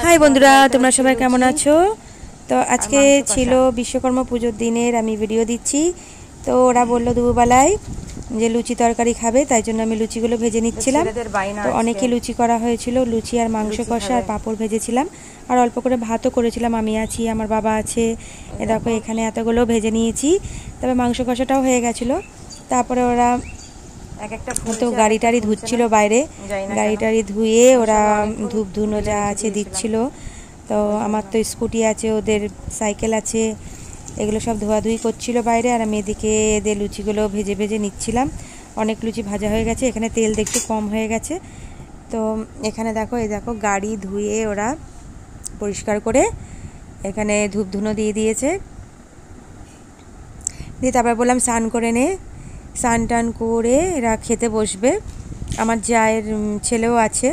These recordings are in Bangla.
হাই বন্ধুরা, তোমরা সবাই কেমন আছো? তো আজকে ছিল বিশ্বকর্মা পুজোর দিনের আমি ভিডিও দিচ্ছি। তো ওরা বললো দুপুরবেলায় যে লুচি তরকারি খাবে, তাই জন্য আমি লুচিগুলো ভেজে নিচ্ছিলাম। তো অনেকে লুচি করা হয়েছিল, লুচি আর মাংস কষা আর পাঁপড় ভেজেছিলাম, আর অল্প করে ভাতও করেছিলাম। আমি আছি, আমার বাবা আছে, দেখো এখানে এতগুলো ভেজে নিয়েছি। তবে মাংস কষাটাও হয়ে গেছিলো। তারপরে ওরা তো গাড়ি টাড়ি ধুচ্ছিল বাইরে, গাড়ি টাড়ি ধুয়ে ওরা ধূপ ধুনো যা আছে দিচ্ছিল। তো আমার তো স্কুটি আছে, ওদের সাইকেল আছে, এগুলো সব ধোয়াধুয়ি করছিল বাইরে। আর আমি এদিকে এদের লুচিগুলো ভেজে ভেজে নিচ্ছিলাম। অনেক লুচি ভাজা হয়ে গেছে, এখানে তেল দেখতে কম হয়ে গেছে। তো এখানে দেখো, এই দেখো গাড়ি ধুয়ে ওরা পরিষ্কার করে এখানে ধূপ ধুনো দিয়ে দিয়েছে। দিয়ে তারপর বললাম স্নান করে নে। স্নান টান করে এরা খেতে বসবে। আমার জায়ের ছেলেও আছে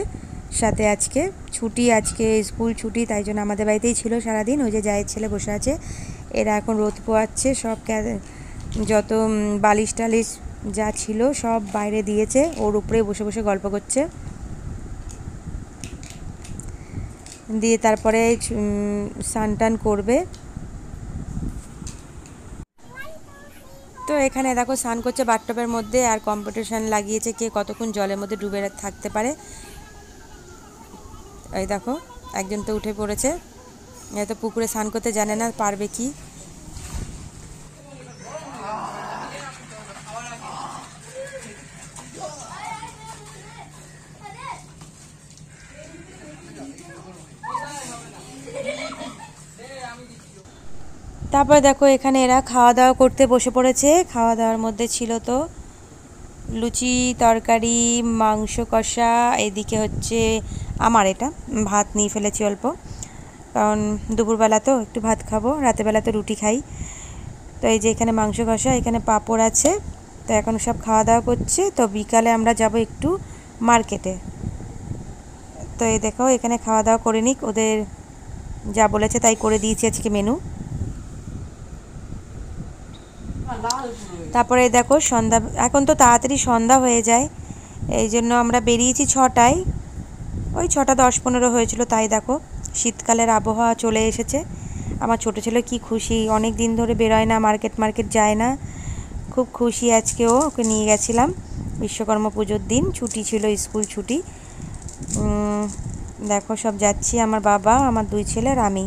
সাথে, আজকে ছুটি, আজকে স্কুল ছুটি, তাই জন্য আমাদের বাড়িতেই ছিল সারাদিন। ওই যে জায়ের ছেলে বসে আছে, এরা এখন রোদ পোয়াচ্ছে। সব যত বালিশ টালিশ যা ছিল সব বাইরে দিয়েছে, ওর উপরে বসে বসে গল্প করছে। দিয়ে তারপরে স্নান টান করবে। তো এখানে দেখো স্নান করছে বাথটবের মধ্যে, আর কম্পিটিশন লাগিয়েছে কে কতক্ষণ জলের মধ্যে ডুবে থাকতে পারে। এই দেখো একজন তো উঠে পড়েছে, এত পুকুরে স্নান করতে জানে না, পারবে কি। তারপরে দেখো এখানে এরা খাওয়া দাওয়া করতে বসে পড়েছে। খাওয়া দাওয়ার মধ্যে ছিল তো লুচি তরকারি, মাংস কষা, এদিকে হচ্ছে আমার এটা ভাত নিয়ে ফেলেছি অল্প, কারণ দুপুরবেলা তো একটু ভাত খাবো, রাতেরবেলা তো রুটি খাই। তো এই যে এখানে মাংস কষা, এখানে পাঁপড় আছে। তো এখন সব খাওয়া দাওয়া করছে। তো বিকালে আমরা যাব একটু মার্কেটে। তো এই দেখো এখানে খাওয়া দাওয়া করে নিক, ওদের যা বলেছে তাই করে দিয়েছি আজকে মেনু। তারপরে দেখো সন্ধ্যা, এখন তো তাড়াতাড়ি সন্ধ্যা হয়ে যায়, এই জন্য আমরা বেরিয়েছি 6টায়, ওই 6টা 10-15 হয়েছিল। তাই দেখো শীতকালের আবহাওয়া চলে এসেছে। আমার ছোটো ছেলে কি খুশি, অনেক দিন ধরে বেরোয় না, মার্কেট যায় না, খুব খুশি। আজকেও ওকে নিয়ে গেছিলাম, বিশ্বকর্মা পুজোর দিন ছুটি ছিল, স্কুল ছুটি। দেখো সব যাচ্ছি, আমার বাবা, আমার 2 ছেলে আর আমি।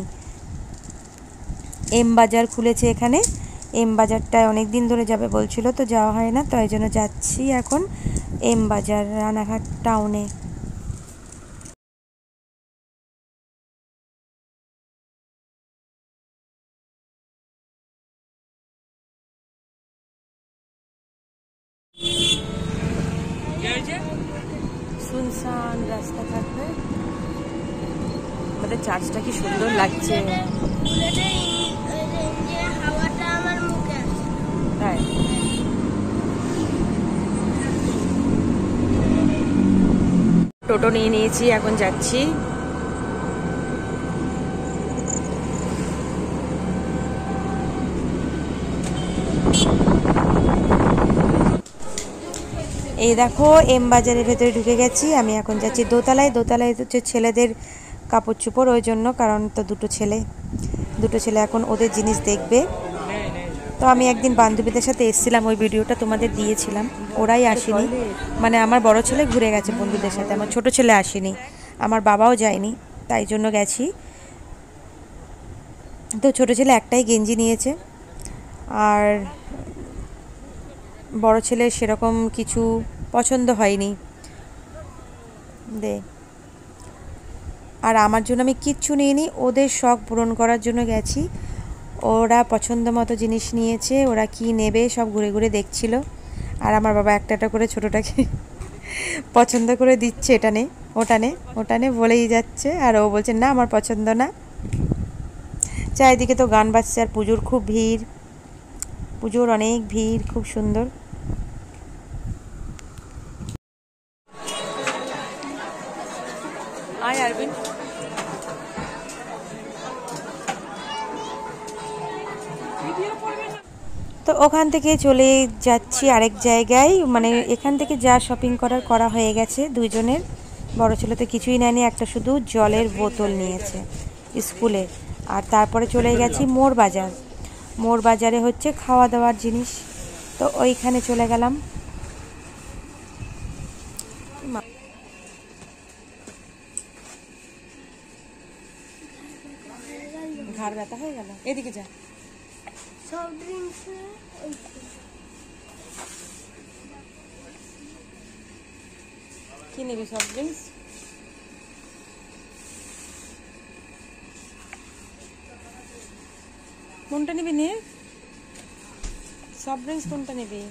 এম বাজার খুলেছে এখানে, এম বাজারটায় অনেক দিন ধরে যাবে বলছিল, তো যাওয়া হয় না, তো এই জন্য যাচ্ছি এখন এম বাজার, রানাঘাট টাউনে। শুনশান রাস্তা থাকবে। আমাদের চার্চটা কি সুন্দর লাগছে, তাই টোটো নিয়ে নিয়েছি, এখন যাচ্ছি। এই দেখো এম বাজারের ভেতরে ঢুকে গেছি। আমি এখন যাচ্ছি দোতলায়। দোতলায় হচ্ছে ছেলেদের কাপড় চোপড়, ওই জন্য, কারণ তো দুটো ছেলে এখন ওদের জিনিস দেখবে। তো আমি একদিন বান্ধবীদের সাথে এসেছিলাম, ওই ভিডিওটা তোমাদের দিয়েছিলাম, ওরাই আসেনি, মানে আমার বড় ছেলে ঘুরে গেছে বন্ধুদের সাথে, আমার ছোট ছেলে আসেনি, আমার বাবাও যায়নি, তাই জন্য গেছি। তো ছোট ছেলে একটাই গেঞ্জি নিয়েছে, আর বড় ছেলে সেরকম কিছু পছন্দ হয়নি। আর আমার জন্য আমি কিচ্ছু নিইনি, ওদের শখ পূরণ করার জন্য গেছি। ওরা পছন্দ মতো জিনিস নিয়েছে, ওরা কি নেবে সব ঘুরে ঘুরে দেখছিল। আর আমার বাবা একটা একটা করে ছোটোটাকে পছন্দ করে দিচ্ছে, এটা নে ওটা নে বলেই যাচ্ছে, আর ও বলছে না আমার পছন্দ না। চারিদিকে তো গান বাজছে, আর পুজোর খুব ভিড়, পুজোর অনেক ভিড়, খুব সুন্দর। আয় আরবিন। তো ওখান থেকে চলে যাচ্ছি আরেক জায়গায়, মানে এখান থেকে যা শপিং করা হয়ে গেছে দুজনের। বড় ছেলে তো কিছুই নেয়নি, একটা শুধু জলের বোতল নিয়েছে স্কুলে। আর তারপরে চলে গেছি মোড় বাজার। মোড় বাজারে হচ্ছে খাওয়া দাওয়ার জিনিস, তো ওইখানে চলে গেলাম। ঘাড় ব্যথা হয়ে গেল, এদিকে যা। কি নিবি? Soft drinks? কোনটা নিবি? নিয়ে সফট ড্রিঙ্কস কোনটা নিবি?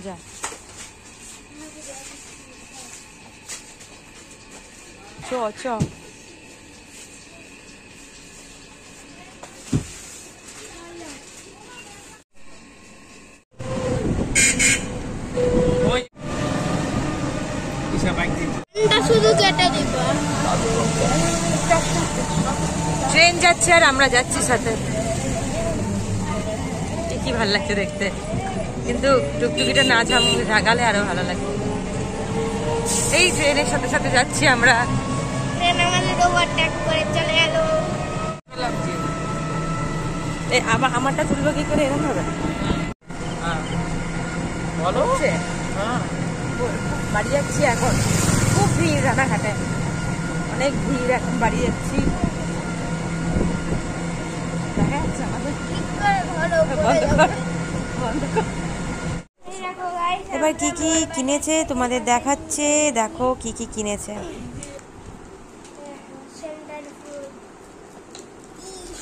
যা। চ চ। ট্রেন যাচ্ছে আর আমরা যাচ্ছি সাথে, কি ভালো লাগছে দেখতে, কিন্তু টুকটুকিটা না ঝাগালে আরো ভালো লাগছে। এই ট্রেনের সাথে সাথে যাচ্ছি আমরা। আমারটা তুলবো কি করে? এরকম হবে। বাড়ি যাচ্ছি এখন, খুব ভিড় রানাঘাটে, অনেক ভিড়। এখন বাড়ি যাচ্ছি। এবার কি কি কিনেছে তোমাদের দেখাচ্ছে, দেখো কি কি কিনেছে।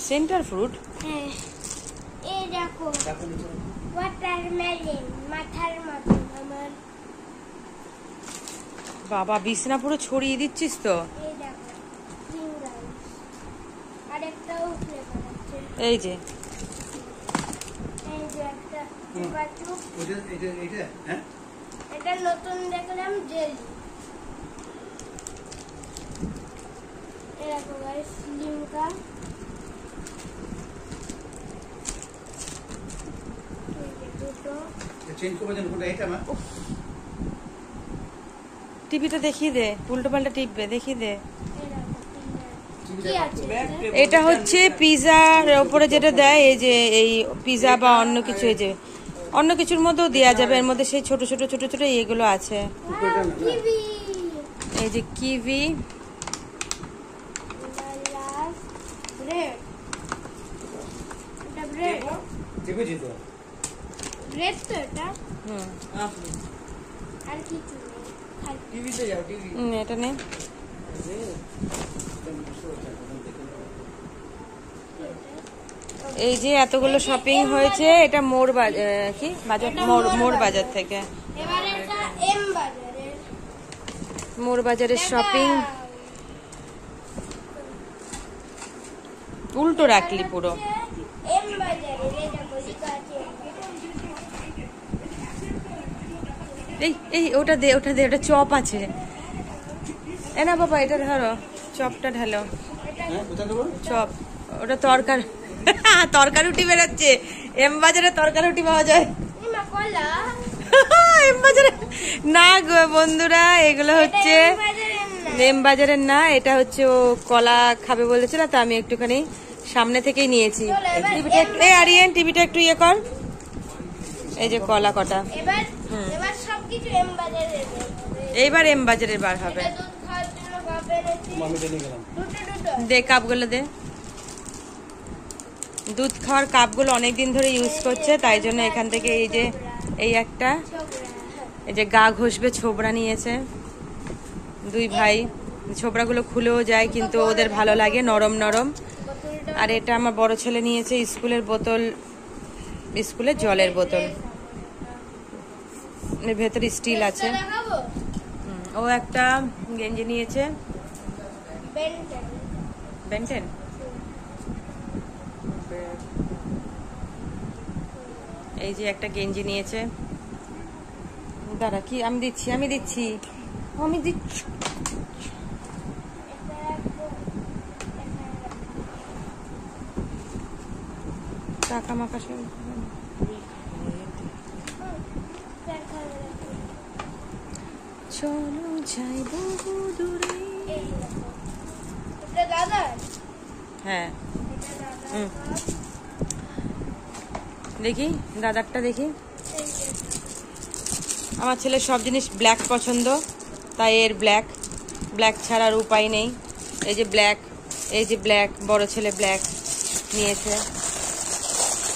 Centre fruit? হ্যাঁ, এই দেখো ওয়াটারমেলন মাথার মতো। আমার বাবা, বিছনা পুরো ছড়িয়ে দিচ্ছিস তো। এই দেখো ফিঙ্গার, আরেকটাও ফ্লেভার আছে। এই যে একটা চুপ, হ্যাঁ, এটা নতুন দেখলাম জেলি। এই দেখো গাইস লিমকা, টিভিটা দেখিয়ে দে, উল্টো পাল্টা টিপবে, দেখিয়ে দে। এটা হচ্ছে পিজার উপরে যেটা দেয়, এই যে এই পিজা বা অন্য কিছু, এই যে অন্য কিছুর মধ্যেও দেওয়া যাবে। এর মধ্যে সেই ছোট ছোট ছোট ছোট এইগুলো আছে। এই যে কিভি, এটা নেই। এই যে এতগুলো শপিং হয়েছে, এটা মোড় বাজার, কি বাজার, মোড় বাজার থেকে, মোড় বাজারের শপিং। উল্টো রাখলি পুরো। এই এই ওটা দে, ওটা দে, ওটা চপ আছে। এ না বাবা, এটা ধরো, চপটা ঢালো। চপ, ওটা তরকারি, তরকারি রুটি বেরোচ্ছে। এম বাজারে তরকারি রুটি পাওয়া যায়। এম বাজারে না গো বন্ধুরা, এগুলো হচ্ছে এম বাজারের না, এটা হচ্ছে ও কলা খাবে বলেছিল, তা আমি একটুখানি সামনে থেকেই নিয়েছি। টিভিটা একটু, এই আরিয়ান টিভিটা একটু ইয়ে কর। এই যে কলা কটা, এইবার এম বাজারের বার হবে। দে কাপগুলো দে। দুধ খাওয়ার কাপগুলো অনেকদিন ধরে ইউজ করছে, তাই জন্য এখান থেকে এই যে এই একটা, এই যে গা ঘষবে ছোবড়া নিয়েছে দুই ভাই। ছোবড়াগুলো খুলেও যায়, কিন্তু ওদের ভালো লাগে, নরম নরম। আর এটা আমার বড় ছেলে নিয়েছে স্কুলের বোতল, স্কুলের জলের বোতল, এর ভেতরে স্টিল আছে। ও একটা গেঞ্জি নিয়েছে, বেন্টেন। এই যে একটা গেঞ্জি নিয়েছে। দাঁড়া, কি আমি দিচ্ছি, আমি দিচ্ছি, আমি দিচ্ছি। টাকা মাকা সব চলো যাই বহু দূরে। এই দেখো। এটা দাদা হ্যাঁ এটা দাদা হুম। দেখি দাদারটা দেখি। এই যে আমার ছেলের সব জিনিস ব্ল্যাক পছন্দ, তাই এর ব্ল্যাক ব্ল্যাক ছাড়ার উপায় নেই। এই যে ব্ল্যাক, এই যে ব্ল্যাক, বড় ছেলে ব্ল্যাক নিয়েছে।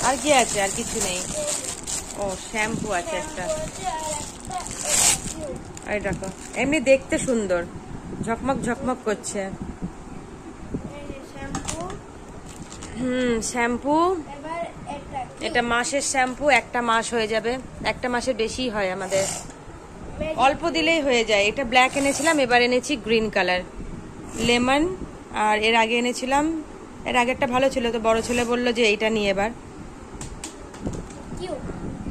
আর কি আছে? আর কিছু নেই। ও শ্যাম্পু আছে একটা, এই দেখো এমনি দেখতে সুন্দর, ঝকমক ঝকমক করছে। শ্যাম্পু। এবার এটা মাসের শ্যাম্পু, একটা মাস হয়ে যাবে, একটা মাসের বেশি হয় আমাদের, অল্প দিলেই হয়ে যায়। এটা ব্ল্যাক এনেছিলাম, এবার এনেছি গ্রিন কালার লেমন। আর এর আগে এনেছিলাম, এর আগেরটা ভালো ছিল, তো বড় ছেলে বললো যে এইটা নিয়ে এবার।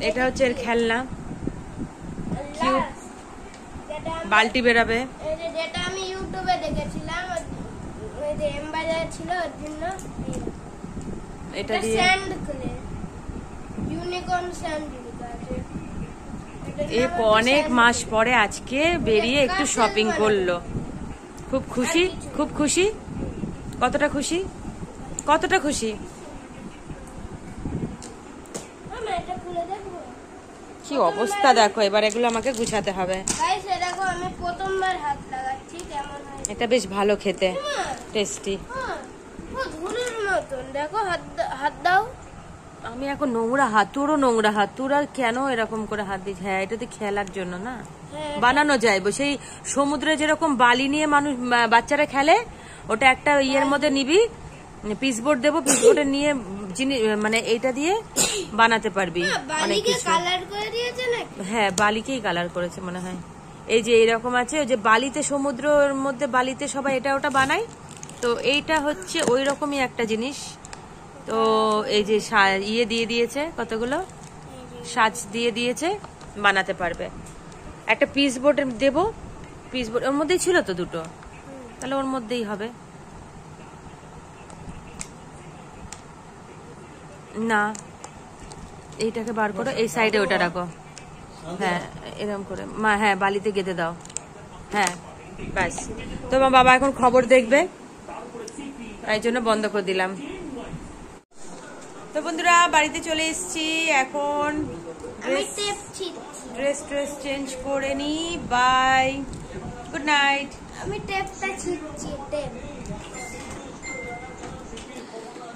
এটা হচ্ছে এর খেলনা, কিউট, বালতি বেরাবে। যেটা আমি ইউটিউবে দেখেছিলাম, ওই যে এমবাজার ছিল ওর জন্য। এটা দিয়ে স্যান্ড করে ইউনিকর্ন স্যান্ড আছে। এই অনেক মাস পরে আজকে বেরিয়ে একটু শপিং করলো। খুব খুশি, খুব খুশি। কতটা খুশি, কতটা খুশি? মামা এটা খুলে দেখবো? কি অবস্থা দেখো, এবার এগুলো আমাকে গুছাতে হবে। গাইস দেখো আমি প্রথমবার হাত লাগাচ্ছি, কেমন হয়। এটা বেশ ভালো খেতে, টেস্টি। ও ধুলোর মতন, দেখো হাত দাও। আমি এখন নোংরা হাত, তোরও নোংরা হাত, তোর আর কেন এরকম করে হাত দিস? হ্যাঁ এটা তো খেলার জন্য না, বানানো যায়। সেই সমুদ্রে যেরকম বালি নিয়ে মানুষ বাচ্চারা খেলে, ওটা একটা ইয়ের মধ্যে নিবি, পিসবোর্ড দেবো, পিসবোর্ডে নিয়ে মানে এইটা দিয়ে বানাতে পারবি অনেক কিছু। কালার করে দিয়েছে নাকি? হ্যাঁ বালিকেই কালার করেছে মনে হয়। এই যে এরকম আছে, ওই যে বালিতে, সমুদ্রের মধ্যে বালিতে সবাই এটা ওটা বানায়, তো এইটা হচ্ছে ওই রকমই একটা জিনিস। তো এই যে ইয়ে দিয়ে দিয়েছে, কতগুলো সাজ দিয়ে দিয়েছে, বানাতে পারবে। একটা পিস বোর্ড দেবো, পিস বোর্ড ওর মধ্যেই ছিল তো দুটো, তাহলে ওর মধ্যেই হবে। না এইটাকে বার করো, এই সাইডে ওটা রাখো। হ্যাঁ এরকম করে মা, হ্যাঁ বালিতে গেঁথে দাও। হ্যাঁ ব্যাস। তোমার বাবা এখন খবর দেখবে, তাই জন্য বন্ধ করে দিলাম। তো বন্ধুরা বাড়িতে চলে এসেছি, এখন ড্রেস চেঞ্জ করে নি। Bye, good night. আমি টেপটা ছিঁড়ছি, টেপ।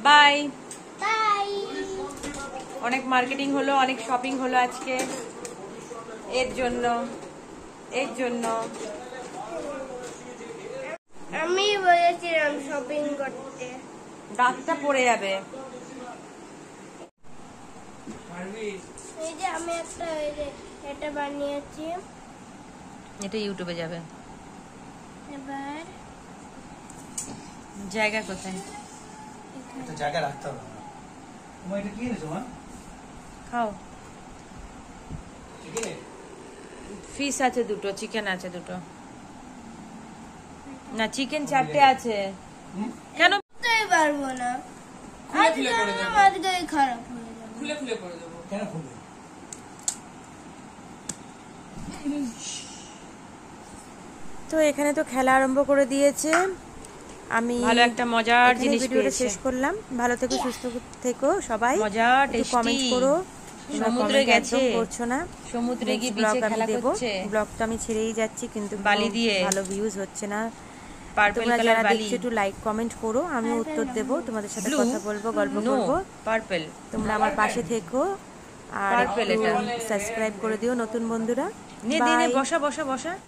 বাই। বাই। অনেক মার্কেটিং হলো, অনেক শপিং হলো আজকে, এর জন্য আমি বলেছিলাম শপিং করতে। দাঁতটা পড়ে যাবে। এই যে আমি একটা এটা বানিয়েছি, এটা ইউটিউবে যাবে। এবার জায়গা কোথায়? এটা জায়গা রাখতে হবে। তোমার এটা কি এনেছো মা? খাও। চিকেন? ফিশ আছে দুটো, চিকেন আছে দুটো। না চিকেন 4টে আছে। কেন বুঝতেই পারবো না, আজকে খারাপ হয়ে যাবে। খুলে খুলে করে দেবো। কেন খুলবে? তো এখানে তো খেলা আরম্ভ করে দিয়েছে। আমি ভালো একটা মজার জিনিস ভিডিওটা শেষ করলাম। ভালো থেকো, সুস্থ থেকো সবাই। মজার কমেন্ট করো। সমুদ্রে গেছে, করছো না, সমুদ্রে গিয়ে বিচে খেলা করছে। ব্লগটা আমি ছেড়েই যাচ্ছি, কিন্তু বালি দিয়ে ভালো ভিউজ হচ্ছে না। পার্পল কালার বালি। একটু লাইক কমেন্ট করো, আমি উত্তর দেব, তোমাদের সাথে কথা বলবো, গল্প করব। পার্পল, তোমরা আমার পাশে থেকো আর সাবস্ক্রাইব করে দিও নতুন বন্ধুরা। বসা বসা বসা।